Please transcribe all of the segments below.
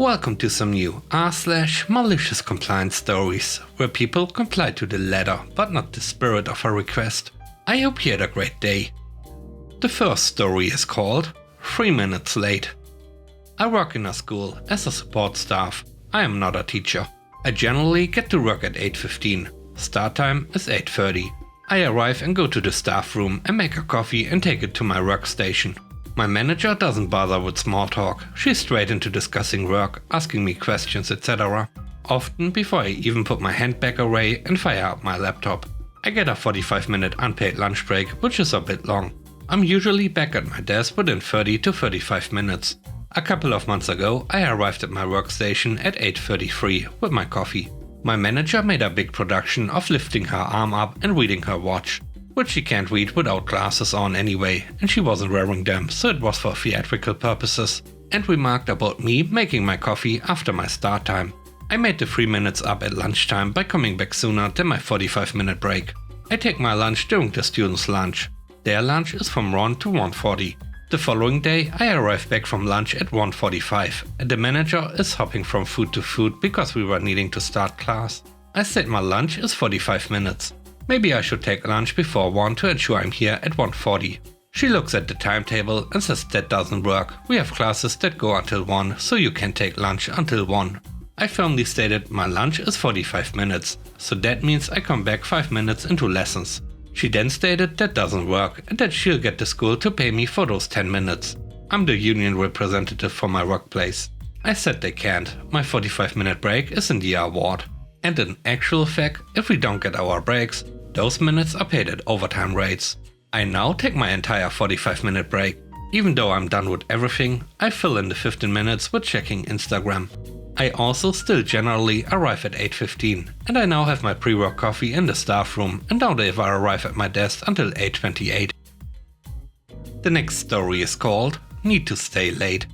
Welcome to some new r/malicious compliance stories, where people comply to the letter but not the spirit of a request. I hope you had a great day. The first story is called 3 minutes late. I work in a school as a support staff. I am not a teacher. I generally get to work at 8:15. Start time is 8:30. I arrive and go to the staff room and make a coffee and take it to my workstation. My manager doesn't bother with small talk. She's straight into discussing work, asking me questions, etc. Often before I even put my handbag away and fire up my laptop. I get a 45-minute unpaid lunch break, which is a bit long. I'm usually back at my desk within 30 to 35 minutes. A couple of months ago, I arrived at my workstation at 8:33 with my coffee. My manager made a big production of lifting her arm up and reading her watch, which she can't read without glasses on anyway, and she wasn't wearing them, so it was for theatrical purposes, and remarked about me making my coffee after my start time. I made the 3 minutes up at lunchtime by coming back sooner than my 45-minute break. I take my lunch during the students' lunch. Their lunch is from 1 to 1:40. The following day I arrive back from lunch at 1:45, and the manager is hopping from food to food because we were needing to start class. I said my lunch is 45 minutes. Maybe I should take lunch before 1 to ensure I'm here at 1:40. She looks at the timetable and says that doesn't work. We have classes that go until 1, so you can take lunch until 1. I firmly stated my lunch is 45 minutes, so that means I come back 5 minutes into lessons. She then stated that doesn't work and that she'll get the school to pay me for those 10 minutes. I'm the union representative for my workplace. I said they can't. My 45-minute break is in the award. And in actual fact, if we don't get our breaks, those minutes are paid at overtime rates. I now take my entire 45-minute break. Even though I'm done with everything, I fill in the 15 minutes with checking Instagram. I also still generally arrive at 8:15, and I now have my pre-work coffee in the staff room and don't ever arrive at my desk until 8:28. The next story is called Need to Stay Late.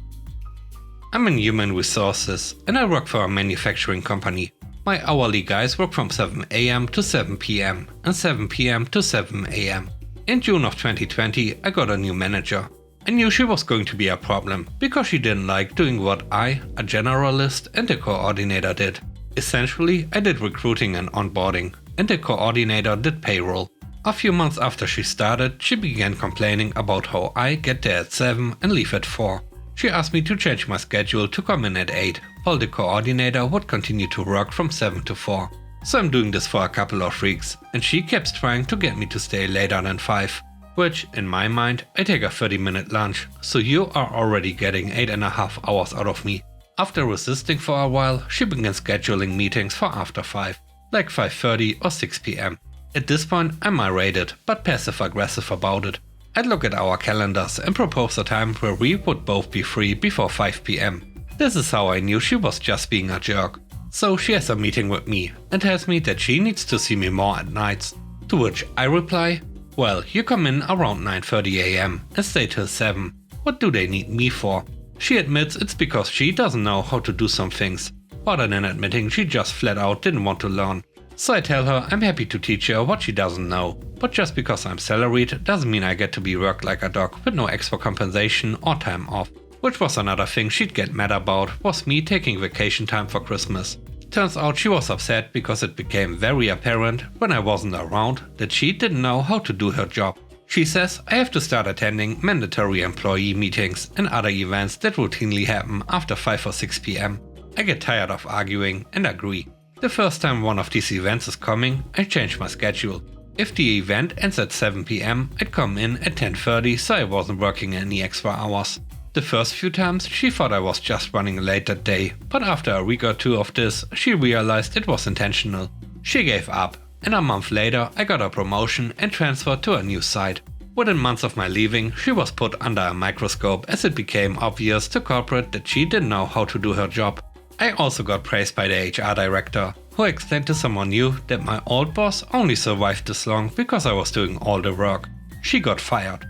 I'm in human resources and I work for a manufacturing company. My hourly guys work from 7 AM to 7 PM and 7 PM to 7 AM. In June of 2020, I got a new manager. I knew she was going to be a problem because she didn't like doing what I, a generalist, and the coordinator did. Essentially, I did recruiting and onboarding, and the coordinator did payroll. A few months after she started, she began complaining about how I get there at 7 and leave at 4. She asked me to change my schedule to come in at 8, while the coordinator would continue to work from 7 to 4. So I'm doing this for a couple of weeks, and she keeps trying to get me to stay later than 5. Which, in my mind, I take a 30-minute lunch, so you are already getting 8.5 hours out of me. After resisting for a while, she began scheduling meetings for after 5, like 5:30 or 6 PM. At this point, I'm irritated, but passive-aggressive about it. I'd look at our calendars and propose a time where we would both be free before 5 PM. This is how I knew she was just being a jerk. So she has a meeting with me and tells me that she needs to see me more at nights. To which I reply, well, you come in around 9:30 AM and stay till 7. What do they need me for? She admits it's because she doesn't know how to do some things, rather than admitting she just flat out didn't want to learn. So I tell her I'm happy to teach her what she doesn't know, but just because I'm salaried doesn't mean I get to be worked like a dog with no extra compensation or time off. Which was another thing she'd get mad about, was me taking vacation time for Christmas. Turns out she was upset because it became very apparent when I wasn't around that she didn't know how to do her job. She says I have to start attending mandatory employee meetings and other events that routinely happen after 5 or 6 PM. I get tired of arguing and agree. The first time one of these events is coming, I change my schedule. If the event ends at 7 PM, I'd come in at 10:30 so I wasn't working any extra hours. The first few times she thought I was just running late that day, but after a week or two of this, she realized it was intentional. She gave up, and a month later I got a promotion and transferred to a new site. Within months of my leaving, she was put under a microscope as it became obvious to corporate that she didn't know how to do her job. I also got praised by the HR director, who explained to someone new that my old boss only survived this long because I was doing all the work. She got fired.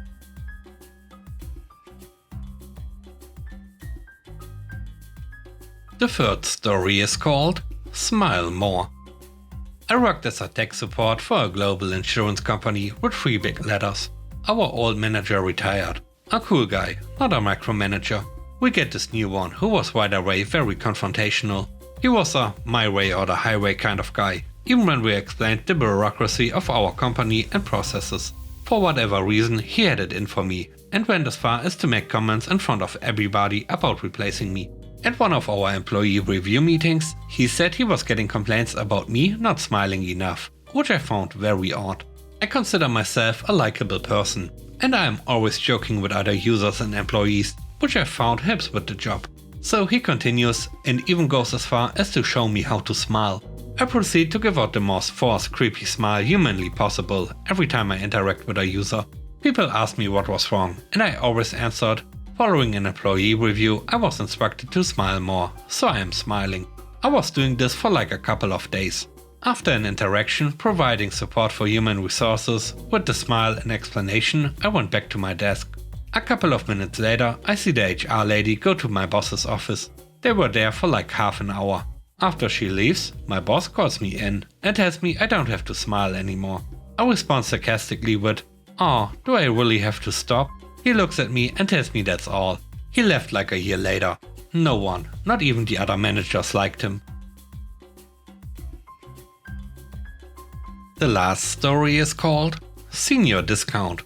The third story is called Smile More. I worked as a tech support for a global insurance company with 3 big letters. Our old manager retired. A cool guy, not a micromanager. We get this new one who was right away very confrontational. He was a my way or the highway kind of guy, even when we explained the bureaucracy of our company and processes. For whatever reason, he had it in for me and went as far as to make comments in front of everybody about replacing me. At one of our employee review meetings, he said he was getting complaints about me not smiling enough, which I found very odd. I consider myself a likable person, and I am always joking with other users and employees, which I found helps with the job. So he continues and even goes as far as to show me how to smile. I proceed to give out the most forced, creepy smile humanly possible every time I interact with a user. People ask me what was wrong, and I always answered, following an employee review, I was instructed to smile more, so I am smiling. I was doing this for like a couple of days. After an interaction providing support for human resources, with the smile and explanation, I went back to my desk. A couple of minutes later, I see the HR lady go to my boss's office. They were there for like half an hour. After she leaves, my boss calls me in and tells me I don't have to smile anymore. I respond sarcastically with, "Oh, do I really have to stop?" He looks at me and tells me that's all. He left like a year later. No one, not even the other managers, liked him. The last story is called Senior Discount.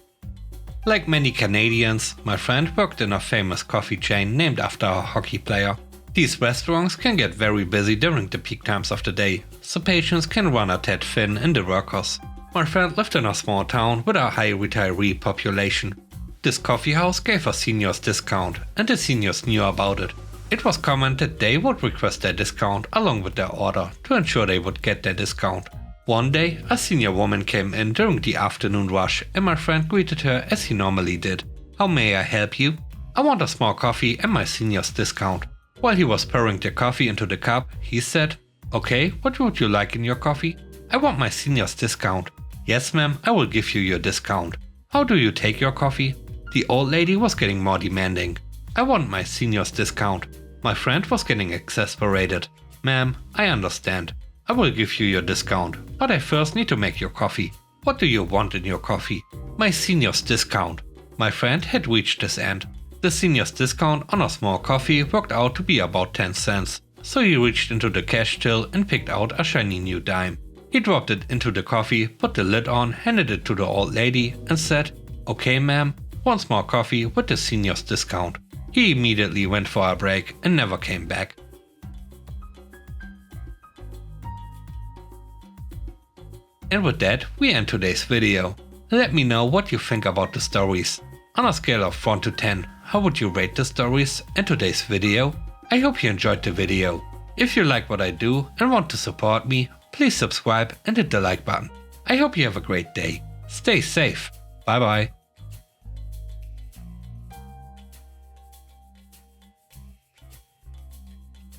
Like many Canadians, my friend worked in a famous coffee chain named after a hockey player. These restaurants can get very busy during the peak times of the day, so patients can run a tad thin in the workers. My friend lived in a small town with a high retiree population. This coffee house gave us seniors discount, and the seniors knew about it. It was common that they would request their discount along with their order to ensure they would get their discount. One day, a senior woman came in during the afternoon rush and my friend greeted her as he normally did. "How may I help you?" "I want a small coffee and my senior's discount." While he was pouring the coffee into the cup, he said, "Okay, what would you like in your coffee?" "I want my senior's discount." "Yes ma'am, I will give you your discount." "How do you take your coffee?" The old lady was getting more demanding. "I want my senior's discount." My friend was getting exasperated. "Ma'am, I understand. I will give you your discount, but I first need to make your coffee. What do you want in your coffee?" "My senior's discount." My friend had reached his end. The senior's discount on a small coffee worked out to be about 10 cents, so he reached into the cash till and picked out a shiny new dime. He dropped it into the coffee, put the lid on, handed it to the old lady and said, "Okay ma'am, one small coffee with the senior's discount." He immediately went for a break and never came back. And with that, we end today's video. Let me know what you think about the stories. On a scale of 1 to 10, how would you rate the stories and today's video? I hope you enjoyed the video. If you like what I do and want to support me, please subscribe and hit the like button. I hope you have a great day. Stay safe. Bye bye.